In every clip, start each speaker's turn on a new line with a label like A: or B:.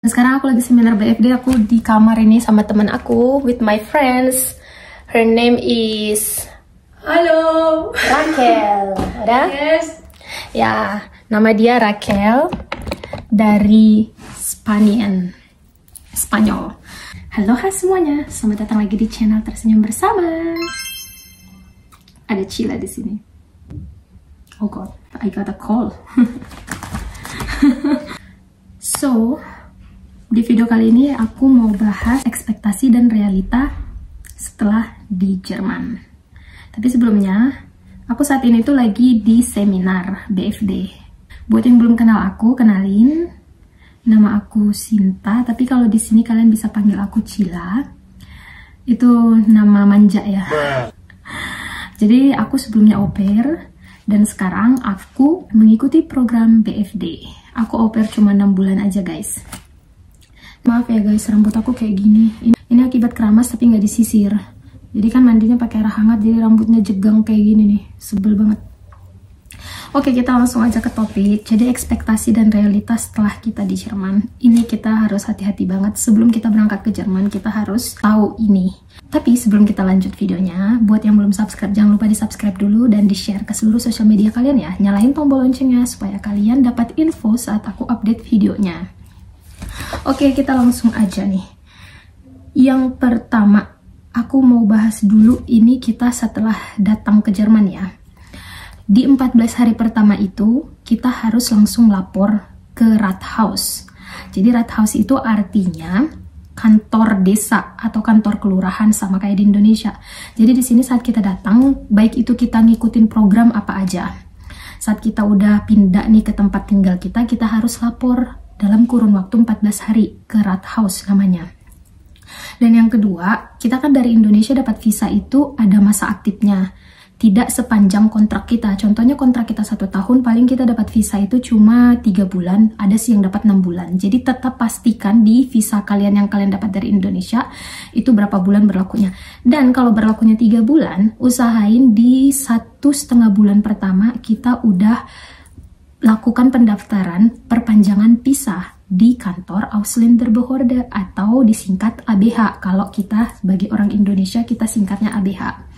A: Sekarang aku lagi seminar BFD, aku di kamar ini sama teman aku, with my friends. Her name is...
B: Halo,
A: Raquel. Ada?
B: yes.
A: Ya, nama dia Raquel dari Spanyol. Halo semuanya, selamat datang lagi di channel Tersenyum Bersama. Ada Cila di sini. Oh god, I got a call. So, di video kali ini aku mau bahas ekspektasi dan realita setelah di Jerman. Tapi sebelumnya, aku saat ini tuh lagi di seminar BFD. Buat yang belum kenal aku, kenalin. Nama aku Sinta, tapi kalau di sini kalian bisa panggil aku Cila. Itu nama manja ya. Jadi aku sebelumnya au pair dan sekarang aku mengikuti program BFD. Aku au pair cuma 6 bulan aja guys. Maaf ya guys, rambut aku kayak gini. Ini akibat keramas tapi nggak disisir. Jadi kan mandinya pakai air hangat, jadi rambutnya jegang kayak gini nih. Sebel banget. Oke, kita langsung aja ke topik. Jadi ekspektasi dan realitas setelah kita di Jerman. Ini kita harus hati-hati banget. Sebelum kita berangkat ke Jerman, kita harus tahu ini. Tapi sebelum kita lanjut videonya, buat yang belum subscribe, jangan lupa di subscribe dulu dan di share ke seluruh sosial media kalian ya. Nyalain tombol loncengnya supaya kalian dapat info saat aku update videonya. Oke, kita langsung aja nih. Yang pertama, aku mau bahas dulu ini kita setelah datang ke Jerman ya. Di 14 hari pertama itu, kita harus langsung lapor ke Rathaus. Jadi Rathaus itu artinya kantor desa atau kantor kelurahan, sama kayak di Indonesia. Jadi di sini saat kita datang, baik itu kita ngikutin program apa aja. Saat kita udah pindah nih ke tempat tinggal kita harus lapor dalam kurun waktu 14 hari ke Rathaus namanya. Dan yang kedua, kita kan dari Indonesia dapat visa itu ada masa aktifnya. Tidak sepanjang kontrak kita. Contohnya kontrak kita 1 tahun, paling kita dapat visa itu cuma 3 bulan. Ada sih yang dapat 6 bulan. Jadi tetap pastikan di visa kalian yang kalian dapat dari Indonesia itu berapa bulan berlakunya. Dan kalau berlakunya 3 bulan, usahain di 1,5 bulan pertama kita udah lakukan pendaftaran perpanjangan visa di kantor Ausländerbehörde atau disingkat ABH. Kalau kita sebagai orang Indonesia kita singkatnya ABH.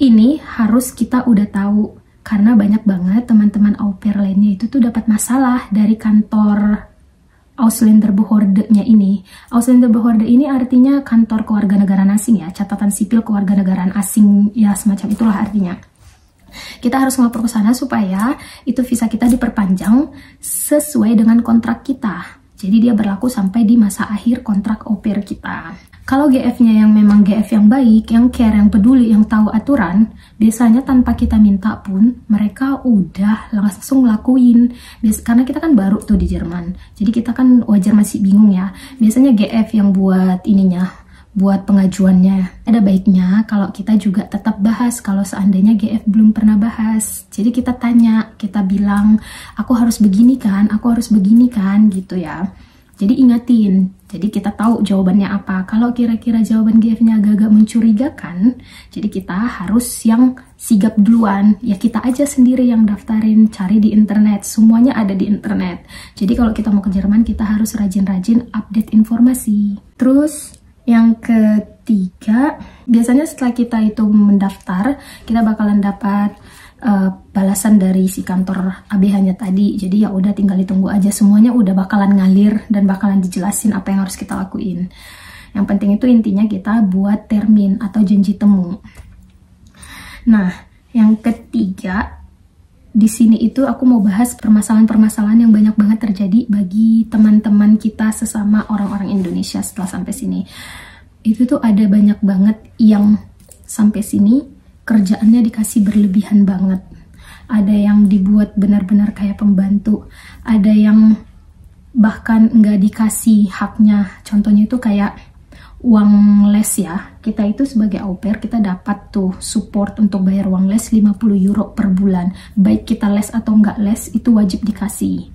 A: Ini harus kita udah tahu karena banyak banget teman-teman au pair lainnya itu tuh dapat masalah dari kantor Ausländerbehörde-nya ini. Ausländerbehörde ini artinya kantor kewarganegaraan asing ya, catatan sipil kewarganegaraan asing ya, semacam itulah artinya. Kita harus ngelapor ke sana supaya itu visa kita diperpanjang sesuai dengan kontrak kita. Jadi dia berlaku sampai di masa akhir kontrak au pair kita. Kalau GF-nya yang memang GF yang baik, yang care, yang peduli, yang tahu aturan, biasanya tanpa kita minta pun mereka udah langsung ngelakuin. Karena kita kan baru tuh di Jerman. Jadi kita kan wajar masih bingung ya. Biasanya GF yang buat ininya, buat pengajuannya. Ada baiknya kalau kita juga tetap bahas kalau seandainya GF belum pernah bahas. Jadi kita tanya, kita bilang, aku harus begini kan, gitu ya. Jadi ingatin, jadi kita tahu jawabannya apa. Kalau kira-kira jawaban GF-nya agak-agak mencurigakan, jadi kita harus yang sigap duluan. Ya kita aja sendiri yang daftarin, cari di internet. Semuanya ada di internet. Jadi kalau kita mau ke Jerman, kita harus rajin-rajin update informasi. Terus yang ketiga, biasanya setelah kita itu mendaftar, kita bakalan dapat balasan dari si kantor ABH-nya tadi. Jadi ya udah tinggal ditunggu aja, semuanya udah bakalan ngalir dan bakalan dijelasin apa yang harus kita lakuin. Yang penting itu intinya kita buat termin atau janji temu. Nah, yang ketiga di sini itu aku mau bahas permasalahan-permasalahan yang banyak banget terjadi bagi teman-teman kita sesama orang-orang Indonesia setelah sampai sini. Itu tuh ada banyak banget yang sampai sini kerjaannya dikasih berlebihan banget. Ada yang dibuat benar-benar kayak pembantu. Ada yang bahkan nggak dikasih haknya. Contohnya itu kayak uang les ya. Kita itu sebagai au pair, kita dapat tuh support untuk bayar uang les 50 euro per bulan. Baik kita les atau nggak les, itu wajib dikasih.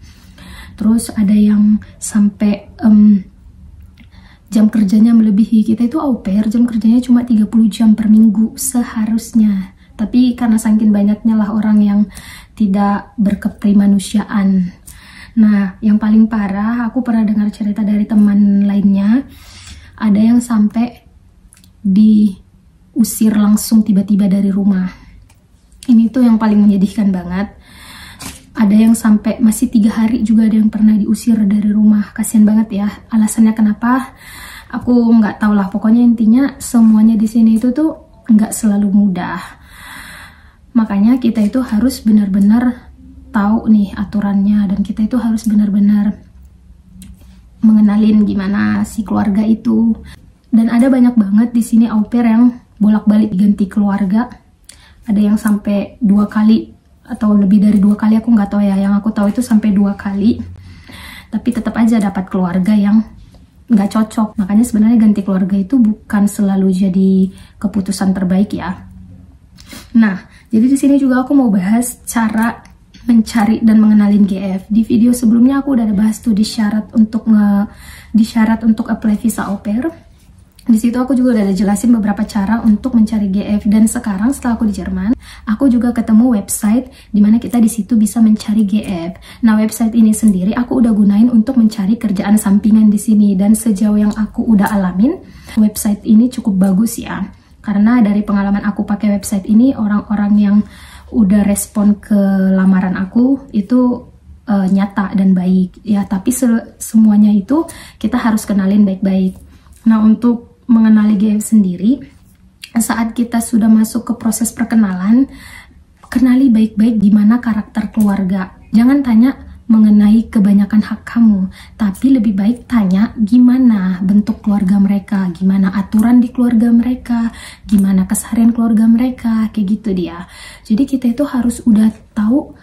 A: Terus ada yang sampai jam kerjanya melebihi. Kita itu au pair, jam kerjanya cuma 30 jam per minggu seharusnya. Tapi karena saking banyaknya lah orang yang tidak berkeprimanusiaan, Nah, yang paling parah, aku pernah dengar cerita dari teman lainnya, ada yang sampai diusir langsung tiba-tiba dari rumah. Ini tuh yang paling menyedihkan banget. Ada yang sampai masih 3 hari juga ada yang pernah diusir dari rumah. Kasian banget ya. Alasannya kenapa? Aku nggak tahu lah. Pokoknya intinya semuanya di sini itu tuh nggak selalu mudah. Makanya kita itu harus benar-benar tahu nih aturannya, dan kita itu harus benar-benar mengenalin gimana si keluarga itu. Dan ada banyak banget di sini au pair yang bolak-balik ganti keluarga. Ada yang sampai 2 kali atau lebih dari 2 kali, aku nggak tahu ya. Yang aku tahu itu sampai 2 kali. Tapi tetap aja dapat keluarga yang nggak cocok. Makanya sebenarnya ganti keluarga itu bukan selalu jadi keputusan terbaik ya. Nah, jadi di sini juga aku mau bahas cara mencari dan mengenalin GF. Di video sebelumnya aku udah ada bahas tuh di syarat untuk apply visa au pair. Di situ aku juga udah ada jelasin beberapa cara untuk mencari GF. Dan sekarang setelah aku di Jerman, aku juga ketemu website dimana kita di situ bisa mencari GF. Nah, website ini sendiri aku udah gunain untuk mencari kerjaan sampingan di sini, dan sejauh yang aku udah alamin, website ini cukup bagus ya. Karena dari pengalaman aku pakai website ini, orang-orang yang udah respon ke lamaran aku itu nyata dan baik ya. Tapi semuanya itu kita harus kenalin baik-baik. Nah, untuk mengenali GF sendiri, saat kita sudah masuk ke proses perkenalan, kenali baik-baik gimana karakter keluarga. Jangan tanya mengenai kebanyakan hak kamu, tapi lebih baik tanya gimana bentuk keluarga mereka, gimana aturan di keluarga mereka, gimana keseharian keluarga mereka, kayak gitu dia. Jadi kita itu harus udah tahu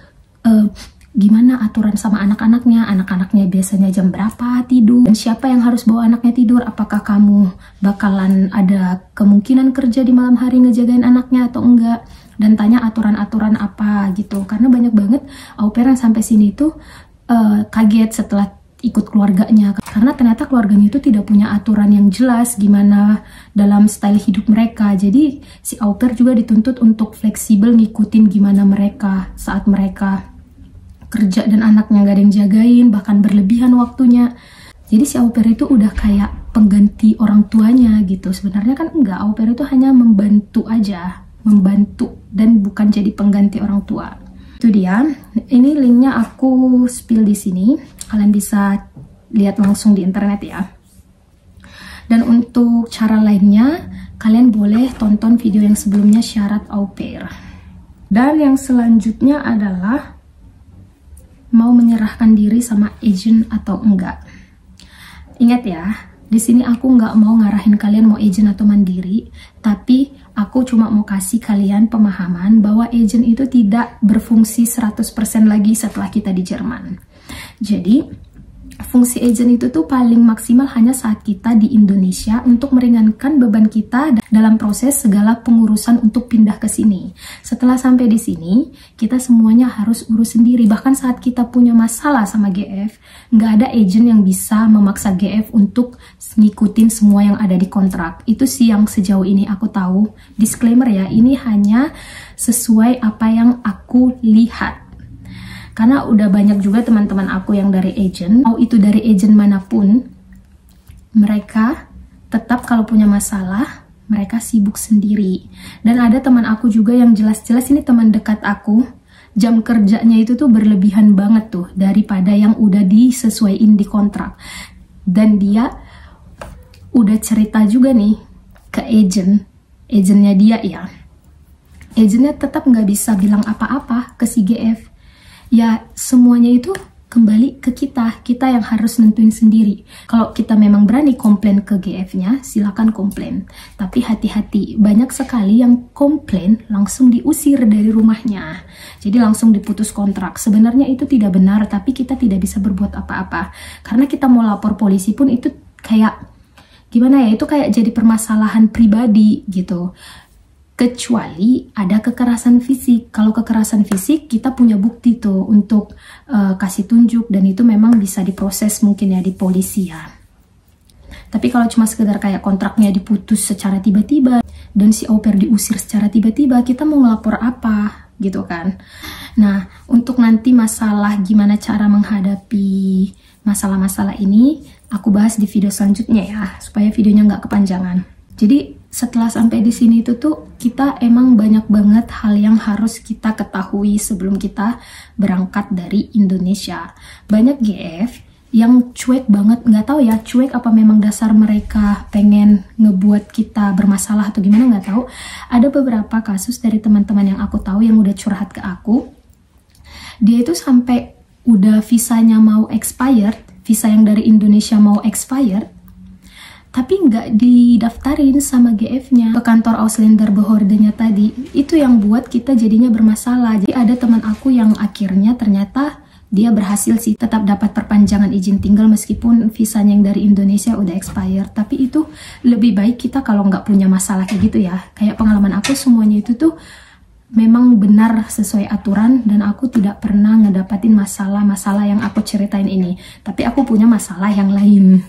A: gimana aturan sama anak-anaknya biasanya jam berapa tidur, dan siapa yang harus bawa anaknya tidur, apakah kamu bakalan ada kemungkinan kerja di malam hari ngejagain anaknya atau enggak, dan tanya aturan-aturan apa gitu. Karena banyak banget au pair yang sampai sini tuh kaget setelah ikut keluarganya, karena ternyata keluarganya itu tidak punya aturan yang jelas gimana dalam style hidup mereka. Jadi si au pair juga dituntut untuk fleksibel ngikutin gimana mereka saat mereka kerja dan anaknya gak ada yang jagain, bahkan berlebihan waktunya. Jadi si au pair itu udah kayak pengganti orang tuanya gitu. Sebenarnya kan enggak, au pair itu hanya membantu aja, membantu dan bukan jadi pengganti orang tua. Itu dia. Ini linknya aku spill di sini. Kalian bisa lihat langsung di internet ya. Dan untuk cara lainnya, kalian boleh tonton video yang sebelumnya syarat au pair. Dan yang selanjutnya adalah mau menyerahkan diri sama agent atau enggak. Ingat ya, di sini aku nggak mau ngarahin kalian mau agent atau mandiri, tapi aku cuma mau kasih kalian pemahaman bahwa agent itu tidak berfungsi 100% lagi setelah kita di Jerman. Jadi fungsi agent itu tuh paling maksimal hanya saat kita di Indonesia untuk meringankan beban kita dalam proses segala pengurusan untuk pindah ke sini. Setelah sampai di sini, kita semuanya harus urus sendiri. Bahkan saat kita punya masalah sama GF, nggak ada agent yang bisa memaksa GF untuk ngikutin semua yang ada di kontrak. Itu sih yang sejauh ini aku tahu. Disclaimer ya, ini hanya sesuai apa yang aku lihat. Karena udah banyak juga teman-teman aku yang dari agent, mau itu dari agent manapun, mereka tetap kalau punya masalah, mereka sibuk sendiri. Dan ada teman aku juga yang jelas-jelas ini teman dekat aku, jam kerjanya itu tuh berlebihan banget tuh daripada yang udah disesuaiin di kontrak. Dan dia udah cerita juga nih ke agentnya dia ya. Agentnya tetap nggak bisa bilang apa-apa ke si GF. Ya semuanya itu kembali ke kita yang harus nentuin sendiri. Kalau kita memang berani komplain ke GF-nya, silakan komplain. Tapi hati-hati, banyak sekali yang komplain langsung diusir dari rumahnya. Jadi langsung diputus kontrak. Sebenarnya itu tidak benar, tapi kita tidak bisa berbuat apa-apa. Karena kita mau lapor polisi pun itu kayak, gimana ya, itu kayak jadi permasalahan pribadi gitu. Kecuali ada kekerasan fisik. Kalau kekerasan fisik kita punya bukti tuh untuk kasih tunjuk, dan itu memang bisa diproses mungkin ya di polisi ya. Tapi kalau cuma sekedar kayak kontraknya diputus secara tiba-tiba dan si au pair diusir secara tiba-tiba, kita mau ngelapor apa? gitu kan. Nah, untuk nanti masalah gimana cara menghadapi masalah-masalah ini, aku bahas di video selanjutnya ya, supaya videonya nggak kepanjangan. Jadi setelah sampai di sini itu tuh kita emang banyak banget hal yang harus kita ketahui sebelum kita berangkat dari Indonesia. Banyak GF yang cuek banget, nggak tahu ya cuek apa memang dasar mereka pengen ngebuat kita bermasalah atau gimana, nggak tahu. Ada beberapa kasus dari teman-teman yang aku tahu yang udah curhat ke aku, dia itu sampai udah visanya mau expired, visa yang dari Indonesia mau expired, tapi nggak didaftarin sama GF-nya ke kantor Ausländer Behörde-nya tadi. Itu yang buat kita jadinya bermasalah. Jadi ada teman aku yang akhirnya ternyata dia berhasil sih tetap dapat perpanjangan izin tinggal meskipun visanya yang dari Indonesia udah expired. Tapi itu lebih baik kita kalau nggak punya masalah kayak gitu ya. Kayak pengalaman aku semuanya itu tuh memang benar sesuai aturan dan aku tidak pernah ngedapatin masalah-masalah yang aku ceritain ini. Tapi aku punya masalah yang lain.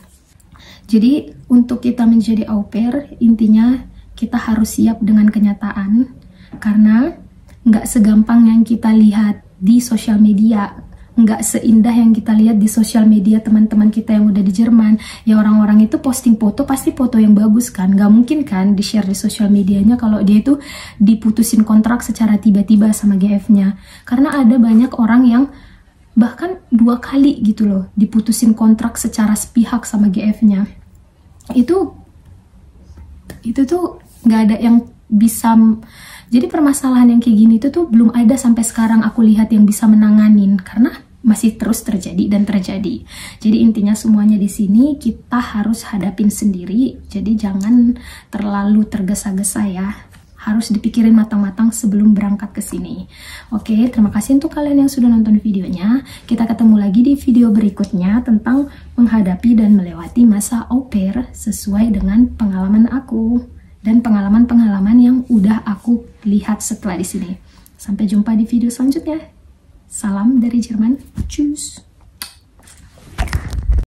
A: Jadi untuk kita menjadi au pair, intinya kita harus siap dengan kenyataan, karena nggak segampang yang kita lihat di sosial media, nggak seindah yang kita lihat di sosial media teman-teman kita yang udah di Jerman. Ya orang-orang itu posting foto, pasti foto yang bagus kan, nggak mungkin kan di-share di sosial medianya kalau dia itu diputusin kontrak secara tiba-tiba sama GF-nya. Karena ada banyak orang yang bahkan 2 kali gitu loh diputusin kontrak secara sepihak sama GF-nya. Itu tuh nggak ada yang bisa. Jadi permasalahan yang kayak gini tuh belum ada sampai sekarang aku lihat yang bisa menanganin, karena masih terus terjadi dan terjadi. Jadi intinya semuanya di sini kita harus hadapin sendiri. Jadi jangan terlalu tergesa-gesa ya. Harus dipikirin matang-matang sebelum berangkat ke sini. Oke, terima kasih untuk kalian yang sudah nonton videonya. Kita ketemu lagi di video berikutnya tentang menghadapi dan melewati masa au pair sesuai dengan pengalaman aku dan pengalaman-pengalaman yang udah aku lihat setelah di sini. Sampai jumpa di video selanjutnya. Salam dari Jerman. Tschüss.